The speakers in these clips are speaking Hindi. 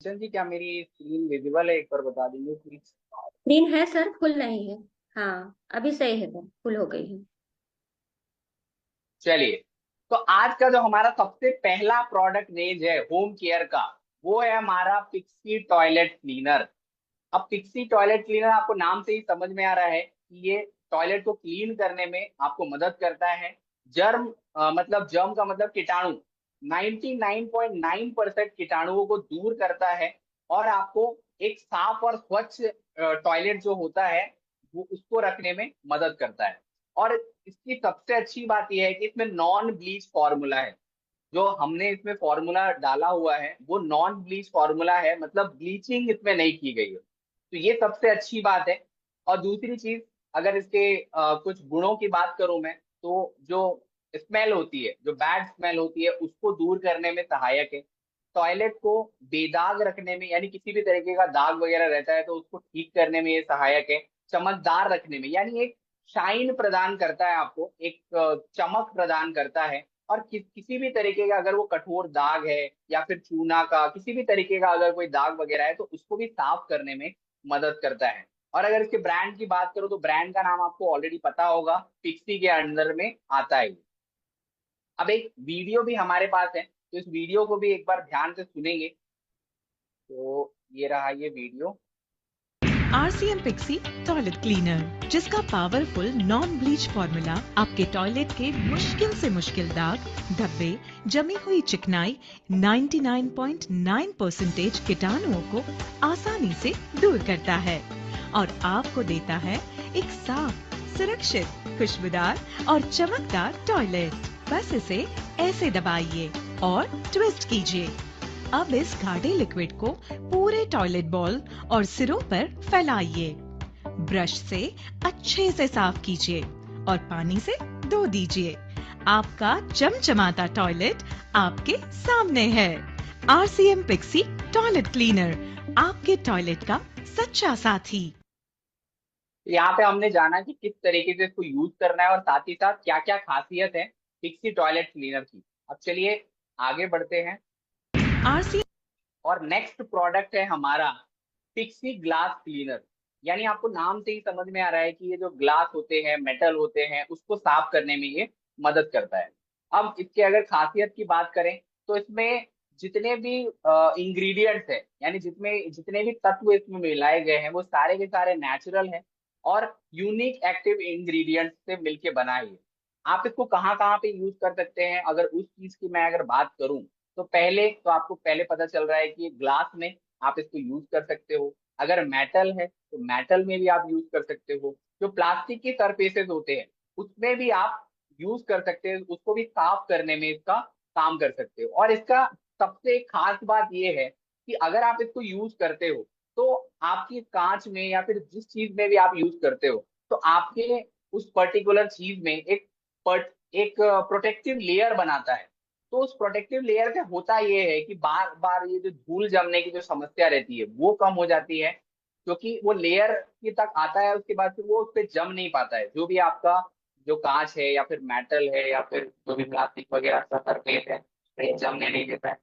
कंचन जी, क्या मेरी स्क्रीन विजिबल है? एक बार बता देंगे प्लीज। ग्रीन है सर, फुल नहीं है। हाँ, अभी सही है सर, फुल हो गई है। चलिए, तो आज का जो हमारा सबसे पहला प्रोडक्ट रेंज है होम केयर का, वो है हमारा पिक्सी टॉयलेट क्लीनर। अब पिक्सी टॉयलेट क्लीनर आपको नाम से ही समझ में आ रहा है कि ये टॉयलेट को क्लीन करने में आपको मदद करता है। जर्म मतलब जर्म का मतलब कीटाणु, 99.9% कीटाणुओं को दूर करता है और आपको एक साफ और स्वच्छ टॉयलेट जो होता है वो उसको रखने में मदद करता है। और इसकी सबसे अच्छी बात यह है कि इसमें नॉन ब्लीच फॉर्मूला है। जो हमने इसमें फॉर्मूला डाला हुआ है वो नॉन ब्लीच फॉर्मूला है, मतलब ब्लीचिंग इसमें नहीं की गई है। तो ये सबसे अच्छी बात है। और दूसरी चीज, अगर इसके कुछ गुणों की बात करूं मैं, तो जो स्मेल होती है, जो बैड स्मेल होती है, उसको दूर करने में सहायक है। टॉयलेट को बेदाग रखने में, यानी किसी भी तरीके का दाग वगैरह रहता है तो उसको ठीक करने में ये सहायक है। चमकदार रखने में, यानी एक शाइन प्रदान करता है, आपको एक चमक प्रदान करता है। और किसी भी तरीके का अगर वो कठोर दाग है या फिर चूना का किसी भी तरीके का अगर कोई दाग वगैरह है तो उसको भी साफ करने में मदद करता है। और अगर इसके ब्रांड की बात करो तो ब्रांड का नाम आपको ऑलरेडी पता होगा, पिक्सी के अंडर में आता है ये। अब एक वीडियो भी हमारे पास है, तो इस वीडियो को भी एक बार ध्यान से सुनेंगे। तो ये रहा ये video. RCM Pixie toilet cleaner, जिसका पावरफुल नॉन ब्लीच फॉर्मूला आपके टॉयलेट के मुश्किल से मुश्किल दाग, धब्बे, जमी हुई चिकनाई, 99.9% कीटाणुओं को आसानी से दूर करता है और आपको देता है एक साफ, सुरक्षित, खुशबूदार और चमकदार टॉयलेट। बस इसे ऐसे दबाइए और ट्विस्ट कीजिए। अब इस गाढ़े लिक्विड को पूरे टॉयलेट बॉल और सिरों पर फैलाइए। ब्रश से अच्छे से साफ कीजिए और पानी से धो दीजिए। आपका चमचमाता टॉयलेट आपके सामने है। आरसीएम पिक्सी टॉयलेट क्लीनर, आपके टॉयलेट का सच्चा साथी। यहाँ पे हमने जाना कि किस तरीके से इसको यूज करना है और साथ ही साथ क्या क्या खासियत है पिक्सी टॉयलेट क्लीनर की। अब चलिए आगे बढ़ते हैं। आरसीएम और नेक्स्ट प्रोडक्ट है हमारा पिक्सी ग्लास क्लीनर। यानी आपको नाम से ही समझ में आ रहा है कि ये जो ग्लास होते हैं, मेटल होते हैं, उसको साफ करने में ये मदद करता है। अब इसके अगर खासियत की बात करें तो इसमें जितने भी इंग्रेडिएंट्स है, यानी जितने जितने भी तत्व इसमें मिलाए गए हैं वो सारे के सारे नेचुरल हैं और यूनिक एक्टिव इंग्रेडिएंट्स से मिलके बना है ये। आप इसको कहाँ कहाँ पे यूज कर सकते हैं, अगर उस चीज की मैं अगर बात करूं, तो पहले तो आपको पहले पता चल रहा है कि ग्लास में आप इसको यूज कर सकते हो। अगर मेटल है तो मेटल में भी आप यूज कर सकते हो। जो प्लास्टिक के सरफेसेस होते हैं उसमें भी आप यूज कर सकते हैं, उसको भी साफ करने में इसका काम कर सकते हो। और इसका सबसे खास बात यह है कि अगर आप इसको यूज करते हो तो आपकी कांच में या फिर जिस चीज में भी आप यूज करते हो तो आपके उस पर्टिकुलर चीज में एक प्रोटेक्टिव लेयर बनाता है। तो उस प्रोटेक्टिव लेयर से होता ये है कि बार बार ये जो धूल जमने की जो समस्या रहती है वो कम हो जाती है, क्योंकि वो लेयर की तक आता है, उसके बाद फिर वो उस पर जम नहीं पाता है। जो भी आपका जो कांच है या फिर मेटल है या फिर जो भी प्लास्टिक वगैरह का सरफेस है, तो ये जमने नहीं देता है।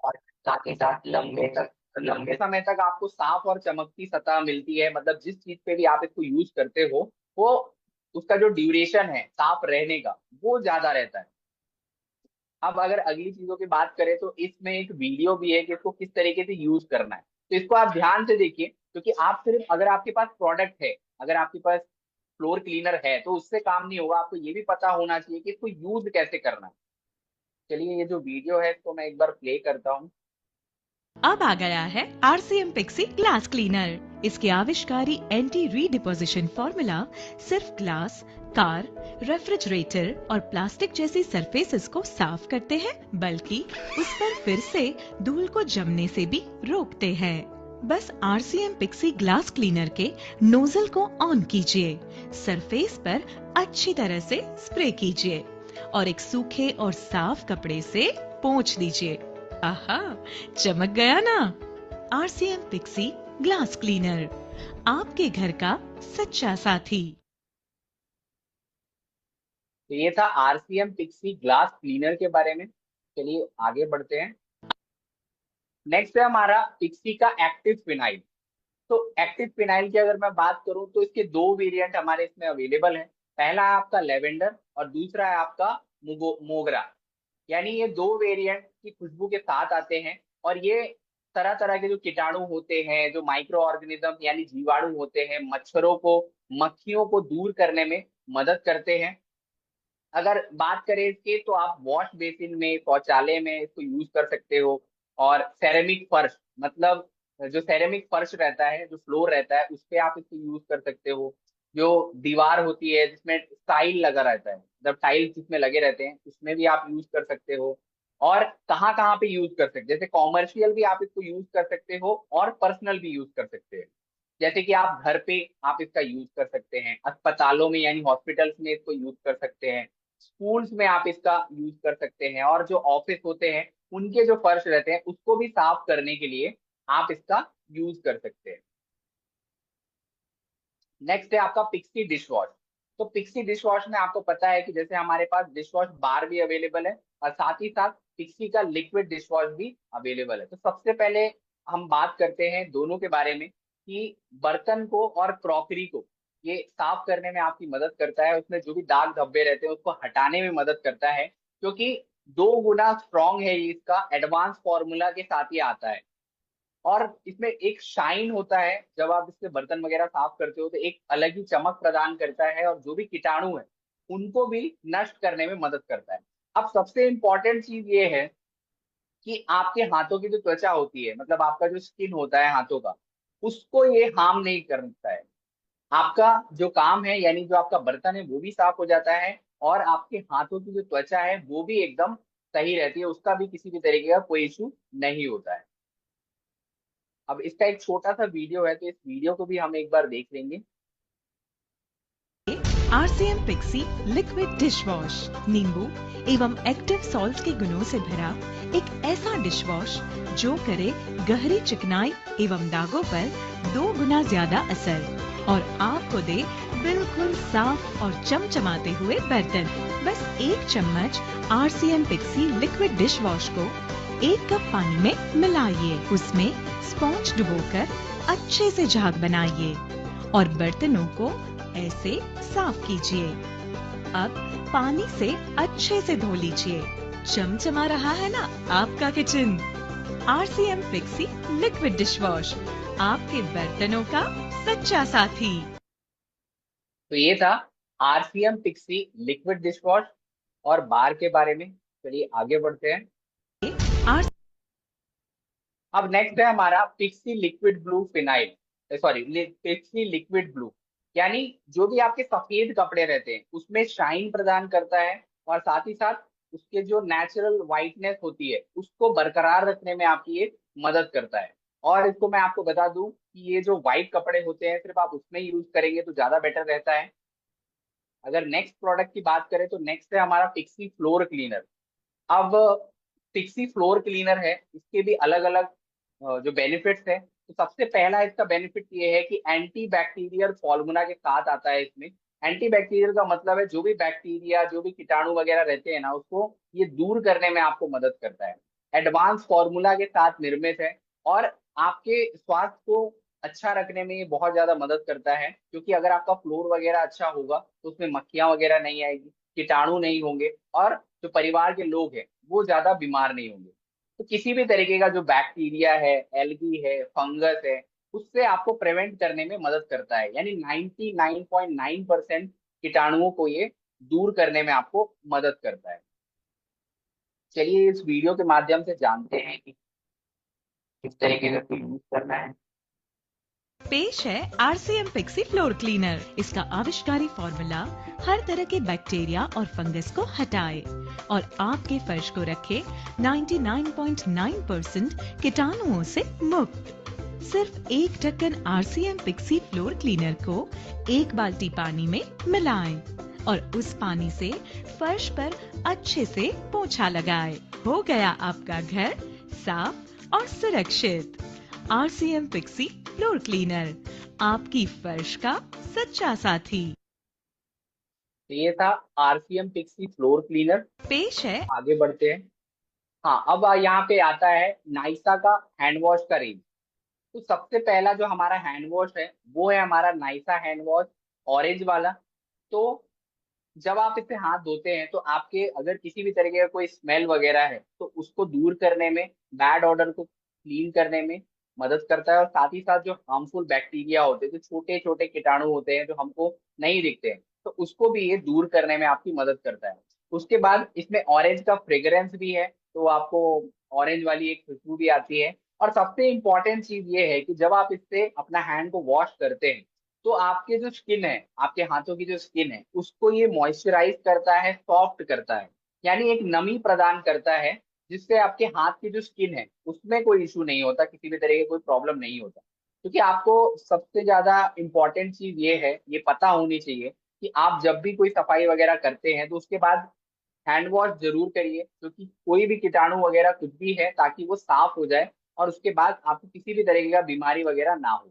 और साथ ही साथ लंबे समय तक आपको साफ और चमकती सतह मिलती है। मतलब जिस चीज पे भी आप इसको यूज करते हो वो उसका जो ड्यूरेशन है साफ रहने का वो ज्यादा रहता है। अब अगर अगली चीजों की बात करें तो इसमें एक वीडियो भी है कि इसको किस तरीके से यूज करना है। तो इसको आप ध्यान से देखिए, क्योंकि आप सिर्फ अगर आपके पास प्रोडक्ट है, अगर आपके पास फ्लोर क्लीनर है तो उससे काम नहीं होगा, आपको ये भी पता होना चाहिए कि इसको यूज कैसे करना है। चलिए ये जो वीडियो है इसको मैं एक बार प्ले करता हूँ। अब आ गया है आरसीएम पिक्सी ग्लास क्लीनर। इसके आविष्कारी एंटी रीडिपोजिशन फॉर्मूला सिर्फ ग्लास, कार, रेफ्रिजरेटर और प्लास्टिक जैसी सरफेसेस को साफ करते हैं, बल्कि उस पर फिर से धूल को जमने से भी रोकते हैं। बस आरसीएम पिक्सी ग्लास क्लीनर के नोजल को ऑन कीजिए, सरफेस पर अच्छी तरह से स्प्रे कीजिए और एक सूखे और साफ कपड़े से पोंछ दीजिए। आहा, चमक गया ना। आरसीएम पिक्सी ग्लास क्लीनर, आपके घर का सच्चा साथी। तो ये था आरसीएम पिक्सी ग्लास क्लीनर के बारे में। चलिए आगे बढ़ते हैं। नेक्स्ट है हमारा पिक्सी का एक्टिव फिनाइल। तो एक्टिव फिनाइल की अगर मैं बात करूं तो इसके दो वेरिएंट हमारे इसमें अवेलेबल हैं। पहला है आपका लेवेंडर और दूसरा है आपका मोगरा। यानी ये दो वेरिएंट की खुशबू के साथ आते हैं और ये तरह तरह के जो कीटाणु होते हैं, जो माइक्रो ऑर्गेनिज्म यानी जीवाणु होते हैं, मच्छरों को, मक्खियों को दूर करने में मदद करते हैं। अगर बात करें इसके तो आप वॉश बेसिन में, शौचालय में इसको यूज कर सकते हो। और सेरेमिक फर्श, मतलब जो सेरेमिक फर्श रहता है, जो फ्लोर रहता है, उस पे आप इसको यूज कर सकते हो। जो दीवार होती है जिसमें टाइल लगा रहता है, जब टाइल्स जिसमें लगे रहते हैं, उसमें भी आप यूज कर सकते हो। और कहाँ कहाँ पे यूज कर सकते हैं, जैसे कॉमर्शियल भी आप इसको यूज कर सकते हो और पर्सनल भी यूज कर सकते हैं। जैसे कि आप घर पे आप इसका यूज कर सकते हैं, अस्पतालों में यानी हॉस्पिटल्स में इसको यूज कर सकते हैं, स्कूल्स में आप इसका यूज कर सकते हैं, और जो ऑफिस होते हैं उनके जो फर्श रहते हैं उसको भी साफ करने के लिए आप इसका यूज कर सकते हैं। नेक्स्ट है आपका पिक्सी डिश वॉश। तो पिक्सी डिश वॉश में आपको पता है कि जैसे हमारे पास डिश वॉश बार भी अवेलेबल है और साथ ही साथ पिक्सी का लिक्विड डिश वॉश भी अवेलेबल है। तो सबसे पहले हम बात करते हैं दोनों के बारे में कि बर्तन को और क्रॉकरी को ये साफ करने में आपकी मदद करता है, उसमें जो भी दाग धब्बे रहते हैं उसको हटाने में मदद करता है, क्योंकि 2 गुना स्ट्रॉन्ग है ये, इसका एडवांस फॉर्मूला के साथ ही आता है। और इसमें एक शाइन होता है, जब आप इससे बर्तन वगैरह साफ करते हो तो एक अलग ही चमक प्रदान करता है और जो भी कीटाणु है उनको भी नष्ट करने में मदद करता है। अब सबसे इंपॉर्टेंट चीज ये है कि आपके हाथों की जो त्वचा होती है, मतलब आपका जो स्किन होता है हाथों का, उसको ये हार्म नहीं करता है। आपका जो काम है यानी जो आपका बर्तन है वो भी साफ हो जाता है और आपके हाथों की जो त्वचा है वो भी एकदम सही रहती है, उसका भी किसी भी तरीके का कोई इशू नहीं होता है। अब इसका एक छोटा सा वीडियो है, तो इस वीडियो को भी हम एक बार देख लेंगे। RCM Pixie liquid dish wash नींबू एवं एक्टिव सॉल्ट के गुणों से भरा एक ऐसा डिश वॉश जो करे गहरी चिकनाई एवं दागों पर 2 गुना ज्यादा असर और आपको दे बिल्कुल साफ और चमचमाते हुए बर्तन। बस 1 चम्मच RCM Pixie liquid dish wash को 1 कप पानी में मिलाइए, उसमें स्पॉन्ज डुबोकर अच्छे से झाग बनाइए और बर्तनों को ऐसे साफ कीजिए। अब पानी से अच्छे से धो लीजिए। चमचमा रहा है ना आपका kitchen. RCM Pixie liquid dish wash, आपके बर्तनों का सच्चा साथी। तो ये था RCM Pixie liquid dish wash और बार के बारे में। चलिए आगे बढ़ते हैं। अब नेक्स्ट है हमारा Pixie liquid blue phenyl, sorry Pixie liquid blue. यानी जो भी आपके सफेद कपड़े रहते हैं उसमें शाइन प्रदान करता है और साथ ही साथ उसके जो नेचुरल व्हाइटनेस होती है उसको बरकरार रखने में आपकी ये मदद करता है। और इसको मैं आपको बता दूं कि ये जो व्हाइट कपड़े होते हैं सिर्फ आप उसमें यूज करेंगे तो ज्यादा बेटर रहता है। अगर नेक्स्ट प्रोडक्ट की बात करें तो नेक्स्ट है हमारा पिक्सी फ्लोर क्लीनर। अब पिक्सी फ्लोर क्लीनर है, इसके भी अलग अलग जो बेनिफिट्स है। तो सबसे पहला इसका बेनिफिट ये है कि एंटी बैक्टीरियल फॉर्मूला के साथ आता है इसमें। एंटी बैक्टीरियल का मतलब है जो भी बैक्टीरिया, जो भी कीटाणु वगैरह रहते हैं ना, उसको ये दूर करने में आपको मदद करता है। एडवांस फॉर्मूला के साथ निर्मित है और आपके स्वास्थ्य को अच्छा रखने में ये बहुत ज्यादा मदद करता है, क्योंकि अगर आपका फ्लोर वगैरह अच्छा होगा तो उसमें मक्खियां वगैरह नहीं आएगी, कीटाणु नहीं होंगे और जो परिवार के लोग हैं वो ज्यादा बीमार नहीं होंगे। तो किसी भी तरीके का जो बैक्टीरिया है, एल्गी है, फंगस है, उससे आपको प्रिवेंट करने में मदद करता है। यानी 99.9% कीटाणुओं को ये दूर करने में आपको मदद करता है। चलिए इस वीडियो के माध्यम से जानते हैं कि किस तरीके से यूज करना है। पेश है RCM पिक्सी फ्लोर क्लीनर। इसका आविष्कारी फॉर्मूला हर तरह के बैक्टीरिया और फंगस को हटाए और आपके फर्श को रखे 99.9% कीटाणुओं से मुक्त। सिर्फ 1 ढक्कन RCM पिक्सी फ्लोर क्लीनर को 1 बाल्टी पानी में मिलाएं और उस पानी से फर्श पर अच्छे से पोंछा लगाएं। हो गया आपका घर साफ और सुरक्षित। RCM पिक्सी फ्लोर क्लीनर, आपकी फर्श का सच्चा साथी। तो ये था आरसीएम पिक्सी फ्लोर क्लीनर। पेश है आगे बढ़ते हैं। हाँ, अब यहाँ पे आता है नाइसा का हैंड वॉश का रेंज। तो सबसे पहला जो हमारा हैंड वॉश है वो है हमारा नाइसा हैंड वॉश ऑरेंज वाला। तो जब आप इससे हाथ धोते हैं तो आपके अगर किसी भी तरीके का कोई स्मेल वगैरह है तो उसको दूर करने में, बैड ऑर्डर को क्लीन करने में मदद करता है। और साथ ही साथ जो हार्मफुल बैक्टीरिया होते हैं, जो छोटे छोटे कीटाणु होते हैं जो हमको नहीं दिखते हैं, तो उसको भी ये दूर करने में आपकी मदद करता है। उसके बाद इसमें ऑरेंज का फ्रेग्रेंस भी है, तो आपको ऑरेंज वाली एक खुशबू भी आती है। और सबसे इम्पोर्टेंट चीज ये है कि जब आप इससे अपना हैंड को वॉश करते हैं तो आपके जो स्किन है, आपके हाथों की जो स्किन है, उसको ये मॉइस्चराइज करता है, सॉफ्ट करता है, यानी एक नमी प्रदान करता है, जिससे आपके हाथ की जो स्किन है उसमें कोई इशू नहीं होता, किसी भी तरह का कोई प्रॉब्लम नहीं होता। क्योंकि आपको सबसे ज्यादा इंपॉर्टेंट चीज ये है, ये पता होनी चाहिए कि आप जब भी कोई सफाई वगैरह करते हैं तो उसके बाद हैंड वॉश जरूर करिए, क्योंकि कोई भी कीटाणु वगैरह कुछ भी है, ताकि वो साफ हो जाए और उसके बाद आपको किसी भी तरीके का बीमारी वगैरह ना हो।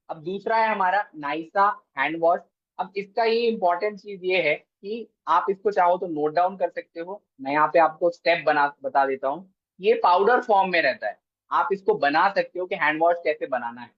अब दूसरा है हमारा नाइसा हैंड वॉश। अब इसका ये इंपॉर्टेंट चीज ये है कि आप इसको चाहो तो नोट डाउन कर सकते हो, मैं यहाँ पे आपको स्टेप बता देता हूँ। ये पाउडर फॉर्म में रहता है, आप इसको बना सकते हो कि हैंड वॉश कैसे बनाना है।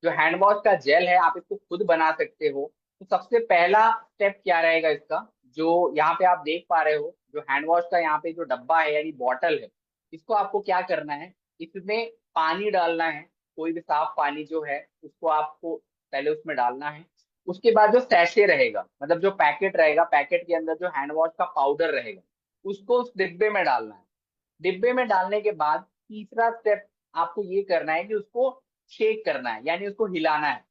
जो हैंड वॉश का जेल है आप इसको खुद बना सकते हो। तो सबसे पहला स्टेप क्या रहेगा इसका, जो यहाँ पे आप देख पा रहे हो, जो हैंड वॉश का यहाँ पे जो डब्बा है यानी बॉटल है, इसको आपको क्या करना है, इसमें पानी डालना है। कोई भी साफ पानी जो है उसको आपको पहले उसमें डालना है। उसके बाद जो सैशे रहेगा, मतलब जो पैकेट रहेगा, पैकेट के अंदर जो हैंड वॉश का पाउडर रहेगा, उसको उस डिब्बे में डालना है। डिब्बे में डालने के बाद तीसरा स्टेप आपको ये करना है कि उसको शेक करना है, यानी उसको हिलाना है।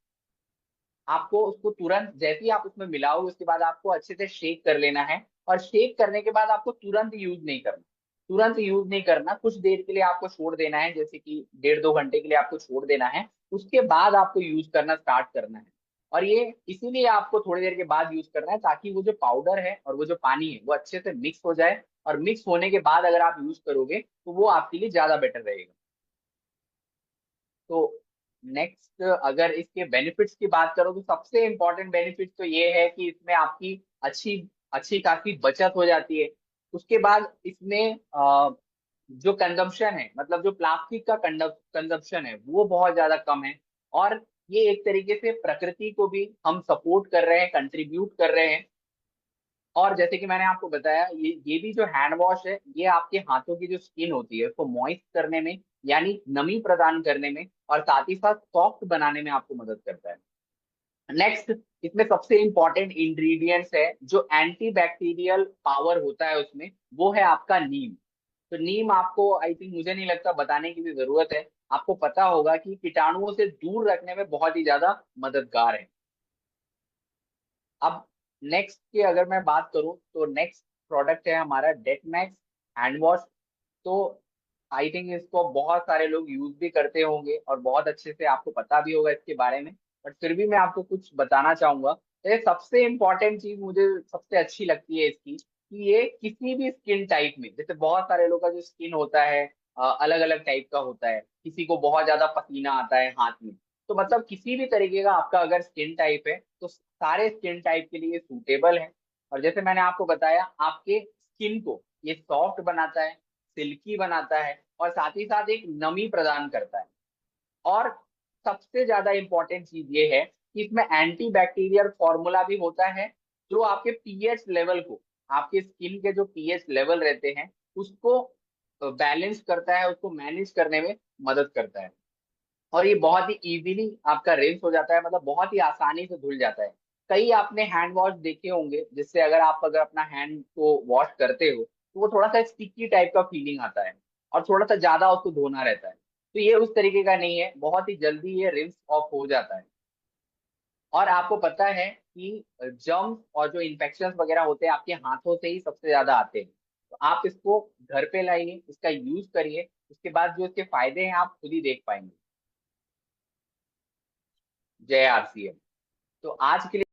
आपको उसको तुरंत जैसे ही आप उसमें मिलाओगे उसके बाद आपको अच्छे से शेक कर लेना है। और शेक करने के बाद आपको तुरंत यूज नहीं करना, तुरंत यूज नहीं करना, कुछ देर के लिए आपको छोड़ देना है, जैसे कि 1.5 घंटे के लिए आपको छोड़ देना है। उसके बाद आपको यूज करना स्टार्ट करना है। और ये इसीलिए आपको थोड़ी देर के बाद यूज करना है, ताकि वो जो पाउडर है और वो जो पानी है वो अच्छे से मिक्स हो जाए। और मिक्स होने के बाद अगर आप यूज करोगे तो वो आपके लिए ज्यादा बेटर रहेगा। तो नेक्स्ट अगर इसके बेनिफिट्स की बात करो तो सबसे इंपॉर्टेंट बेनिफिट तो ये है कि इसमें आपकी अच्छी अच्छी काफी बचत हो जाती है। उसके बाद इसमें जो कंजम्पशन है, मतलब जो प्लास्टिक का कंजम्पशन है वो बहुत ज्यादा कम है। और ये एक तरीके से प्रकृति को भी हम सपोर्ट कर रहे हैं, कंट्रीब्यूट कर रहे हैं। और जैसे कि मैंने आपको बताया, ये भी जो हैंड वॉश है ये आपके हाथों की जो स्किन होती है उसको मॉइस्ट करने में, यानी नमी प्रदान करने में, और साथ ही साथ सॉफ्ट बनाने में आपको मदद करता है। नेक्स्ट, इसमें सबसे इंपॉर्टेंट इंग्रेडिएंट्स है जो एंटी बैक्टीरियल पावर होता है उसमें, वो है आपका नीम। तो नीम आपको आई थिंक, मुझे नहीं लगता बताने की भी जरूरत है, आपको पता होगा कि कीटाणुओं से दूर रखने में बहुत ही ज्यादा मददगार है। अब नेक्स्ट की अगर मैं बात करूं तो नेक्स्ट प्रोडक्ट है हमारा डेटमैक्स हैंड वॉश। तो आई थिंक इसको बहुत सारे लोग यूज भी करते होंगे और बहुत अच्छे से आपको पता भी होगा इसके बारे में, बट फिर भी मैं आपको कुछ बताना चाहूंगा। तो ये सबसे इंपॉर्टेंट चीज मुझे सबसे अच्छी लगती है इसकी, कि ये किसी भी स्किन टाइप में, जैसे बहुत सारे लोगों का जो स्किन होता है अलग अलग टाइप का होता है, किसी को बहुत ज्यादा पसीना आता है हाथ में, तो मतलब किसी भी तरीके का आपका अगर स्किन टाइप है तो सारे स्किन टाइप के लिए सूटेबल है। और जैसे मैंने आपको बताया, आपके स्किन को ये सॉफ्ट बनाता है, सिल्की बनाता है, और साथ ही साथ एक नमी प्रदान करता है। और सबसे ज्यादा इंपॉर्टेंट चीज ये है कि इसमें एंटी बैक्टीरियल फॉर्मूला भी होता है, जो आपके पीएच लेवल को, आपके स्किन के जो पीएच लेवल रहते हैं उसको बैलेंस करता है, उसको मैनेज करने में मदद करता है। और ये बहुत ही इजीली आपका रिंस हो जाता है, मतलब बहुत ही आसानी से धुल जाता है। कई आपने हैंड वॉश देखे होंगे जिससे अगर अपना हैंड को वॉश करते हो तो वो थोड़ा सा स्टिकी टाइप का फीलिंग आता है और थोड़ा सा ज्यादा उसको धोना रहता है। तो ये उस तरीके का नहीं है, बहुत ही जल्दी ये रिंस ऑफ हो जाता है। और आपको पता है कि जर्म्स और जो इन्फेक्शन वगैरह होते हैं आपके हाथों से ही सबसे ज्यादा आते हैं। तो आप इसको घर पे लाइए, इसका यूज करिए, उसके बाद जो इसके फायदे हैं आप खुद ही देख पाएंगे। जय आरसीएम। तो आज के लिए